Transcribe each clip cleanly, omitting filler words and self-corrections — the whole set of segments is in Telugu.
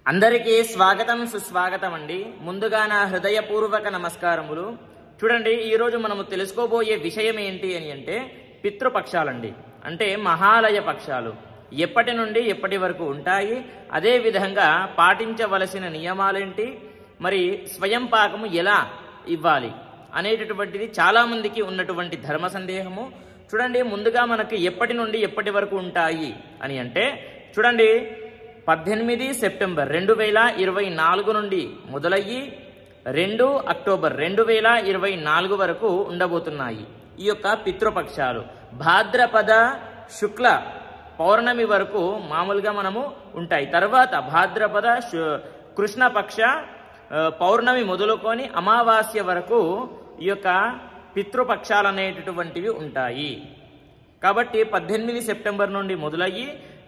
అందరికీ స్వాగతం సుస్వాగతం అండి. ముందుగా నా హృదయపూర్వక నమస్కారములు. చూడండి, ఈరోజు మనము తెలుసుకోబోయే విషయం ఏంటి అని అంటే పితృపక్షాలండి. అంటే మహాలయ పక్షాలు ఎప్పటి నుండి ఎప్పటి వరకు ఉంటాయి, అదే విధంగా పాటించవలసిన నియమాలేంటి, మరి స్వయం పాకము ఎలా ఇవ్వాలి అనేటటువంటిది చాలా మందికి ఉన్నటువంటి ధర్మ సందేహము. చూడండి, ముందుగా మనకి ఎప్పటి నుండి ఎప్పటి వరకు ఉంటాయి అని అంటే చూడండి, 18 సెప్టెంబర్ 2024 నుండి మొదలయ్యి 2 అక్టోబర్ 2024 వరకు ఉండబోతున్నాయి ఈ యొక్క పితృపక్షాలు. భాద్రపద శుక్ల పౌర్ణమి వరకు మామూలుగా మనము ఉంటాయి. తర్వాత భాద్రపద కృష్ణపక్ష పౌర్ణమి మొదలుకొని అమావాస్య వరకు ఈ యొక్క పితృపక్షాలు అనేటటువంటివి ఉంటాయి. కాబట్టి 18 సెప్టెంబర్ నుండి మొదలయ్యి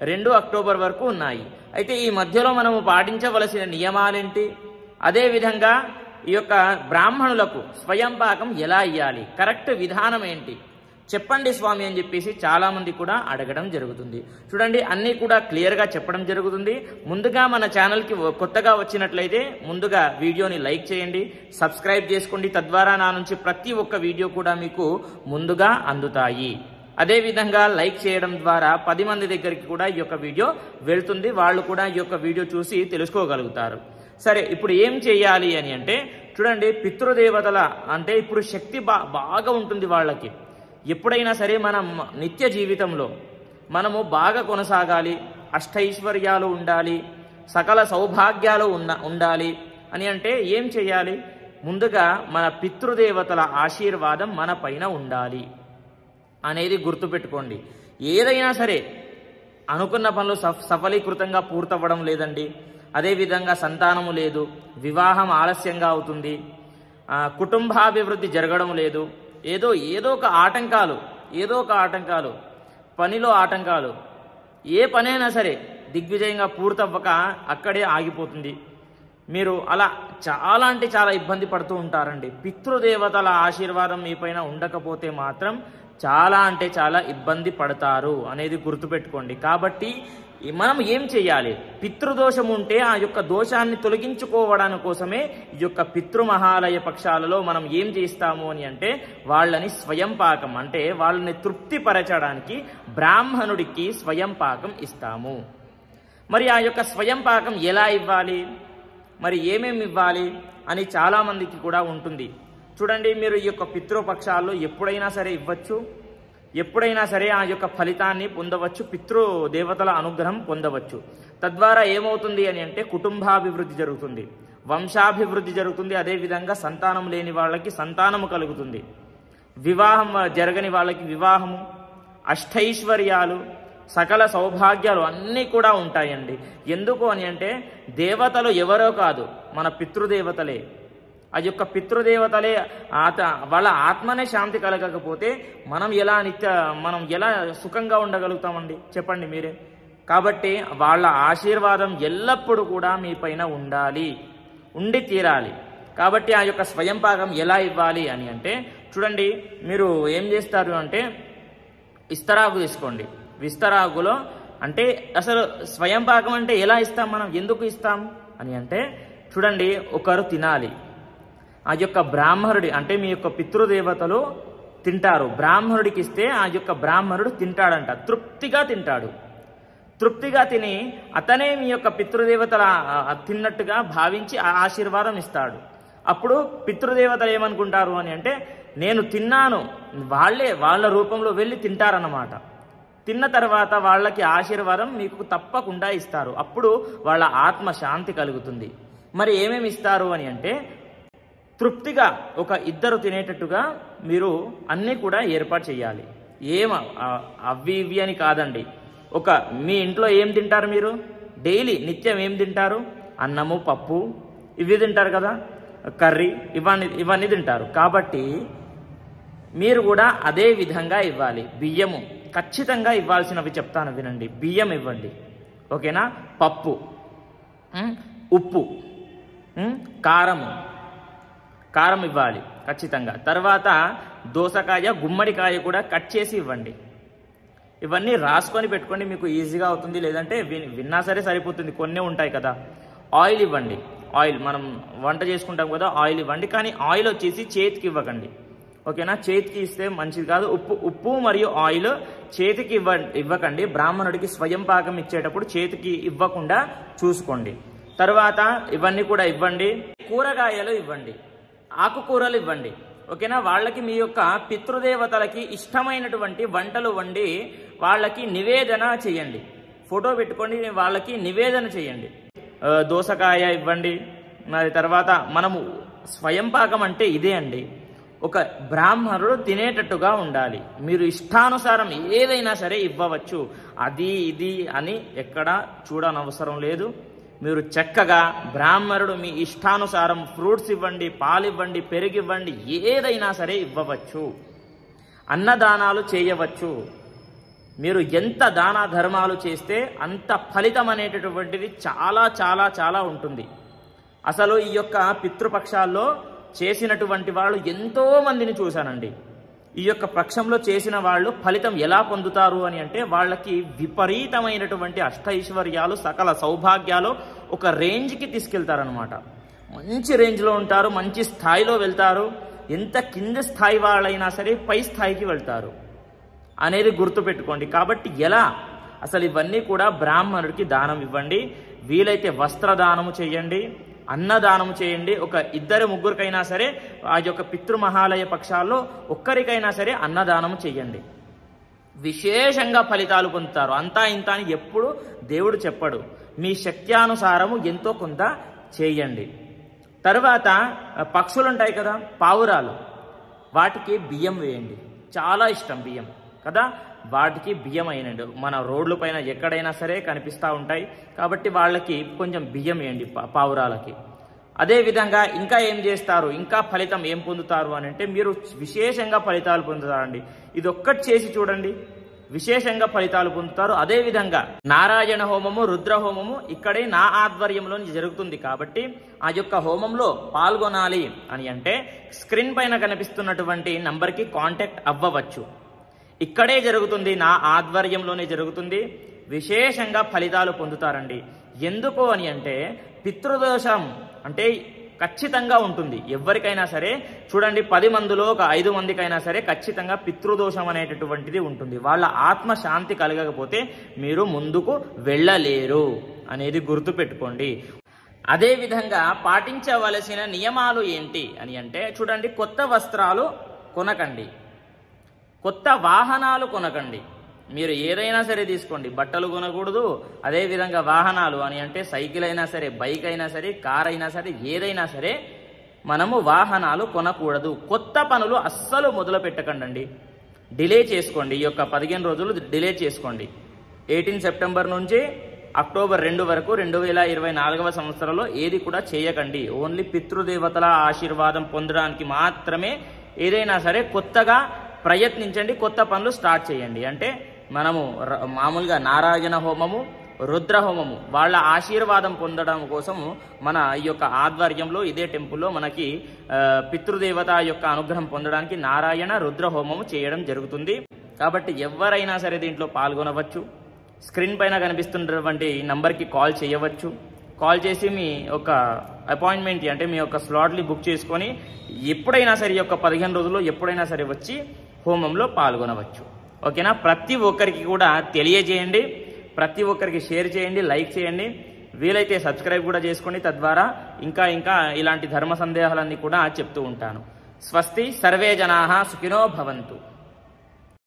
2 అక్టోబర్ వరకు ఉన్నాయి. అయితే ఈ మధ్యలో మనము పాటించవలసిన నియమాలేంటి, అదేవిధంగా ఈ యొక్క బ్రాహ్మణులకు స్వయం పాకం ఎలా ఇవ్వాలి, కరెక్ట్ విధానం ఏంటి చెప్పండి స్వామి అని చెప్పేసి చాలామంది కూడా అడగడం జరుగుతుంది. చూడండి, అన్నీ కూడా క్లియర్గా చెప్పడం జరుగుతుంది. ముందుగా మన ఛానల్కి కొత్తగా వచ్చినట్లయితే ముందుగా వీడియోని లైక్ చేయండి, సబ్స్క్రైబ్ చేసుకోండి. తద్వారా నా నుంచి ప్రతి ఒక్క వీడియో కూడా మీకు ముందుగా అందుతాయి. అదేవిధంగా లైక్ చేయడం ద్వారా 10 మంది దగ్గరికి కూడా ఈ యొక్క వీడియో వెళ్తుంది. వాళ్ళు కూడా ఈ యొక్క వీడియో చూసి తెలుసుకోగలుగుతారు. సరే, ఇప్పుడు ఏం చేయాలి అని అంటే చూడండి, పితృదేవతల అంటే ఇప్పుడు శక్తి బాగా ఉంటుంది వాళ్ళకి. ఎప్పుడైనా సరే మనం నిత్య జీవితంలో మనము బాగా కొనసాగాలి, అష్టైశ్వర్యాలు ఉండాలి, సకల సౌభాగ్యాలు ఉండాలి అని అంటే ఏం చేయాలి? ముందుగా మన పితృదేవతల ఆశీర్వాదం మన పైన ఉండాలి అనేది గుర్తుపెట్టుకోండి. ఏదైనా సరే అనుకున్న పనులు సఫలీకృతంగా పూర్తవ్వడం లేదండి, అదేవిధంగా సంతానము లేదు, వివాహం ఆలస్యంగా అవుతుంది, కుటుంబాభివృద్ధి జరగడం లేదు, ఏదో ఒక ఆటంకాలు, పనిలో ఆటంకాలు, ఏ పనైనా సరే దిగ్విజయంగా పూర్తవ్వక అక్కడే ఆగిపోతుంది. మీరు అలా చాలా అంటే చాలా ఇబ్బంది పడుతూ ఉంటారండి. పితృదేవతల ఆశీర్వాదం మీ పైన ఉండకపోతే మాత్రం చాలా అంటే చాలా ఇబ్బంది పడతారు అనేది గుర్తుపెట్టుకోండి. కాబట్టి మనం ఏం చేయాలి? పితృదోషం ఉంటే ఆ యొక్క దోషాన్ని తొలగించుకోవడానికి కోసమే ఈ యొక్క పితృమహాలయ పక్షాలలో మనం ఏం చేస్తాము అని అంటే వాళ్ళని స్వయం పాకం అంటే వాళ్ళని తృప్తిపరచడానికి బ్రాహ్మణుడికి స్వయం పాకం ఇస్తాము. మరి ఆ యొక్క స్వయం పాకం ఎలా ఇవ్వాలి, మరి ఏమేమి ఇవ్వాలి అని చాలామందికి కూడా ఉంటుంది. చూడండి, మీరు ఈ యొక్క పితృపక్షాల్లో ఎప్పుడైనా సరే ఇవ్వచ్చు, ఎప్పుడైనా సరే ఆ యొక్క ఫలితాన్ని పొందవచ్చు, పితృదేవతల అనుగ్రహం పొందవచ్చు. తద్వారా ఏమవుతుంది అని అంటే కుటుంబాభివృద్ధి జరుగుతుంది, వంశాభివృద్ధి జరుగుతుంది, అదేవిధంగా సంతానం లేని వాళ్ళకి సంతానము కలుగుతుంది, వివాహం జరగని వాళ్ళకి వివాహము, అష్టైశ్వర్యాలు, సకల సౌభాగ్యాలు అన్నీ కూడా ఉంటాయండి. ఎందుకు అని అంటే దేవతలు ఎవరో కాదు, మన పితృదేవతలే. ఆ యొక్క పితృదేవతలే వాళ్ళ ఆత్మనే శాంతి కలగకపోతే మనం ఎలా సుఖంగా ఉండగలుగుతామండి చెప్పండి మీరే. కాబట్టి వాళ్ళ ఆశీర్వాదం ఎల్లప్పుడూ కూడా మీ పైన ఉండి తీరాలి. కాబట్టి ఆ యొక్క స్వయం పాకం ఎలా ఇవ్వాలి అని అంటే చూడండి, మీరు ఏం చేస్తారు అంటే ఇస్తరాకు తీసుకోండి. విస్తరాకులో అంటే అసలు స్వయం పాకం అంటే ఎలా ఇస్తాం, మనం ఎందుకు ఇస్తాం అని అంటే చూడండి, ఒకరు తినాలి. ఆ యొక్క బ్రాహ్మణుడి అంటే మీ యొక్క పితృదేవతలు తింటారు, బ్రాహ్మణుడికి ఇస్తే ఆ యొక్క బ్రాహ్మణుడు తింటాడంట, తృప్తిగా తింటాడు. తృప్తిగా తిని అతనే మీ యొక్క పితృదేవతల తిన్నట్టుగా భావించి ఆశీర్వాదం ఇస్తాడు. అప్పుడు పితృదేవతలు ఏమనుకుంటారు అని అంటే నేను తిన్నాను, వాళ్ళ రూపంలో వెళ్ళి తింటారన్నమాట. తిన్న తర్వాత వాళ్ళకి ఆశీర్వాదం మీకు తప్పకుండా ఇస్తారు. అప్పుడు వాళ్ళ ఆత్మ శాంతి కలుగుతుంది. మరి ఏమేమి ఇస్తారు అని అంటే తృప్తిగా ఒక ఇద్దరు తినేటట్టుగా మీరు అన్నీ కూడా ఏర్పాటు చేయాలి. అవి ఇవి అని కాదండి. మీ ఇంట్లో ఏం తింటారు మీరు? డైలీ నిత్యం ఏం తింటారు? అన్నము, పప్పు ఇవి తింటారు కదా, కర్రీ ఇవన్నీ తింటారు. కాబట్టి మీరు కూడా అదే విధంగా ఇవ్వాలి. బియ్యము ఖచ్చితంగా ఇవ్వాల్సినవి చెప్తాను వినండి. బియ్యం ఇవ్వండి, ఓకేనా? పప్పు, ఉప్పు, కారం ఇవ్వాలి ఖచ్చితంగా. తర్వాత దోసకాయ, గుమ్మడికాయ కూడా కట్ చేసి ఇవ్వండి. ఇవన్నీ రాసుకొని పెట్టుకోండి, మీకు ఈజీగా అవుతుంది. లేదంటే విన్నా సరే సరిపోతుంది, కొన్నే ఉంటాయి కదా. ఆయిల్ ఇవ్వండి. ఆయిల్ మనం వంట చేసుకుంటాం కదా, ఆయిల్ ఇవ్వండి. కానీ ఆయిల్ వచ్చేసి చేతికి ఇవ్వకండి, ఓకేనా? చేతికి ఇస్తే మంచిది కాదు. ఉప్పు మరియు ఆయిల్ చేతికి ఇవ్వకండి. బ్రాహ్మణుడికి స్వయం పాకం ఇచ్చేటప్పుడు చేతికి ఇవ్వకుండా చూసుకోండి. తర్వాత ఇవన్నీ కూడా ఇవ్వండి. కూరగాయలు ఇవ్వండి, ఆకుకూరలు ఇవ్వండి, ఓకేనా? వాళ్ళకి మీ యొక్క పితృదేవతలకి ఇష్టమైనటువంటి వంటలు వండి వాళ్ళకి నివేదన చేయండి. ఫోటో పెట్టుకోండి, వాళ్ళకి నివేదన చేయండి. దోసకాయ ఇవ్వండి. మరి తర్వాత మనము స్వయం పాకం అంటే ఇదే అండి, ఒక బ్రాహ్మణుడు తినేటట్టుగా ఉండాలి. మీరు ఇష్టానుసారం ఏదైనా సరే ఇవ్వవచ్చు, అది ఇది అని ఎక్కడా చూడనవసరం లేదు. మీరు చక్కగా బ్రాహ్మణుడు మీ ఇష్టానుసారం ఫ్రూట్స్ ఇవ్వండి, పాలు ఇవ్వండి, పెరుగు ఇవ్వండి, ఏదైనా సరే ఇవ్వవచ్చు. అన్నదానాలు చేయవచ్చు. మీరు ఎంత దాన ధర్మాలు చేస్తే అంత ఫలితం అనేటటువంటిది చాలా చాలా చాలా ఉంటుంది. అసలు ఈ యొక్క పితృపక్షాల్లో చేసినటువంటి వాళ్ళు ఎంతో మందిని చూశానండి. ఈ యొక్క పక్షంలో చేసిన వాళ్ళు ఫలితం ఎలా పొందుతారు అని అంటే, వాళ్ళకి విపరీతమైనటువంటి అష్టైశ్వర్యాలు, సకల సౌభాగ్యాలు ఒక రేంజ్కి తీసుకెళ్తారనమాట. మంచి రేంజ్లో ఉంటారు, మంచి స్థాయిలో వెళ్తారు. ఎంత కింద స్థాయి వాళ్ళైనా సరే పై స్థాయికి వెళ్తారు అనేది గుర్తుపెట్టుకోండి. కాబట్టి ఎలా అసలు ఇవన్నీ కూడా బ్రాహ్మణుడికి దానం ఇవ్వండి. వీలైతే వస్త్రదానము చేయండి, అన్నదానము చేయండి. ఒక ఇద్దరు ముగ్గురికైనా సరే ఆ యొక్క పితృమహాలయ పక్షాల్లో ఒక్కరికైనా సరే అన్నదానము చేయండి. విశేషంగా ఫలితాలు పొందుతారు. అంతా ఇంత అని ఎప్పుడు దేవుడు చెప్పడు. మీ శక్త్యానుసారము ఎంతో కొంత చేయండి. తర్వాత పక్షులు ఉంటాయి కదా, పావురాలు, వాటికి బియ్యం వేయండి. చాలా ఇష్టం బియ్యం కదా, వాటికి బియ్యం అయినండి. మన రోడ్ల పైన ఎక్కడైనా సరే కనిపిస్తూ ఉంటాయి. కాబట్టి వాళ్ళకి కొంచెం బియ్యం వేయండి పావురాలకి. అదేవిధంగా ఇంకా ఏం చేస్తారు, ఇంకా ఫలితం ఏం పొందుతారు అని అంటే, మీరు విశేషంగా ఫలితాలు పొందుతారండి. ఇది ఒక్కటి చేసి చూడండి, విశేషంగా ఫలితాలు పొందుతారు. అదేవిధంగా నారాయణ హోమము, రుద్ర హోమము ఇక్కడే నా ఆధ్వర్యంలో జరుగుతుంది. కాబట్టి ఆ యొక్క హోమంలో పాల్గొనాలి అని అంటే స్క్రీన్ పైన కనిపిస్తున్నటువంటి నంబర్కి కాంటాక్ట్ అవ్వవచ్చు. ఇక్కడే జరుగుతుంది, నా ఆధ్వర్యంలోనే జరుగుతుంది. విశేషంగా ఫలితాలు పొందుతారండి. ఎందుకు అని అంటే, పితృదోషం అంటే ఖచ్చితంగా ఉంటుంది ఎవరికైనా సరే. చూడండి, 10 మందిలో ఒక 5 మందికైనా సరే ఖచ్చితంగా పితృదోషం అనేటటువంటిది ఉంటుంది. వాళ్ళ ఆత్మశాంతి కలగకపోతే మీరు ముందుకు వెళ్ళలేరు అనేది గుర్తుపెట్టుకోండి. అదేవిధంగా పాటించవలసిన నియమాలు ఏంటి అని అంటే, చూడండి, కొత్త వస్త్రాలు కొనకండి, కొత్త వాహనాలు కొనకండి. మీరు ఏదైనా సరే తీసుకోండి, బట్టలు కొనకూడదు. అదేవిధంగా వాహనాలు అని అంటే సైకిల్ అయినా సరే, బైక్ అయినా సరే, కార్ అయినా సరే, ఏదైనా సరే మనము వాహనాలు కొనకూడదు. కొత్త పనులు అస్సలు మొదలు పెట్టకండి, డిలే చేసుకోండి. ఈ యొక్క 15 రోజులు డిలే చేసుకోండి. 18 సెప్టెంబర్ నుంచి అక్టోబర్ 2 వరకు 2024వ సంవత్సరంలో ఏది కూడా చేయకండి. ఓన్లీ పితృదేవతల ఆశీర్వాదం పొందడానికి మాత్రమే ఏదైనా సరే కొత్తగా ప్రయత్నించండి, కొత్త పనులు స్టార్ట్ చేయండి. అంటే మనము మామూలుగా నారాయణ హోమము, రుద్ర హోమము వాళ్ళ ఆశీర్వాదం పొందడం కోసము మన ఈ యొక్క ఆధ్వర్యంలో ఇదే టెంపుల్లో మనకి పితృదేవత యొక్క అనుగ్రహం పొందడానికి నారాయణ రుద్ర హోమము చేయడం జరుగుతుంది. కాబట్టి ఎవరైనా సరే దీంట్లో పాల్గొనవచ్చు. స్క్రీన్ పైన కనిపిస్తున్నటువంటి నంబర్కి కాల్ చేయవచ్చు. కాల్ చేసి మీ యొక్క అపాయింట్మెంట్ అంటే మీ యొక్క స్లాట్ని బుక్ చేసుకొని ఎప్పుడైనా సరే ఈ యొక్క 15 రోజుల్లో ఎప్పుడైనా సరే వచ్చి హోమంలో పాల్గొనవచ్చు. ఓకేనా? ప్రతి ఒక్కరికి కూడా తెలియజేయండి, ప్రతి ఒక్కరికి షేర్ చేయండి, లైక్ చేయండి. వీలైతే సబ్స్క్రైబ్ కూడా చేసుకోండి. తద్వారా ఇంకా ఇలాంటి ధర్మ సందేహాలన్నీ కూడా చెప్తూ ఉంటాను. స్వస్తి, సర్వే జనాః సుఖినో భవంతు.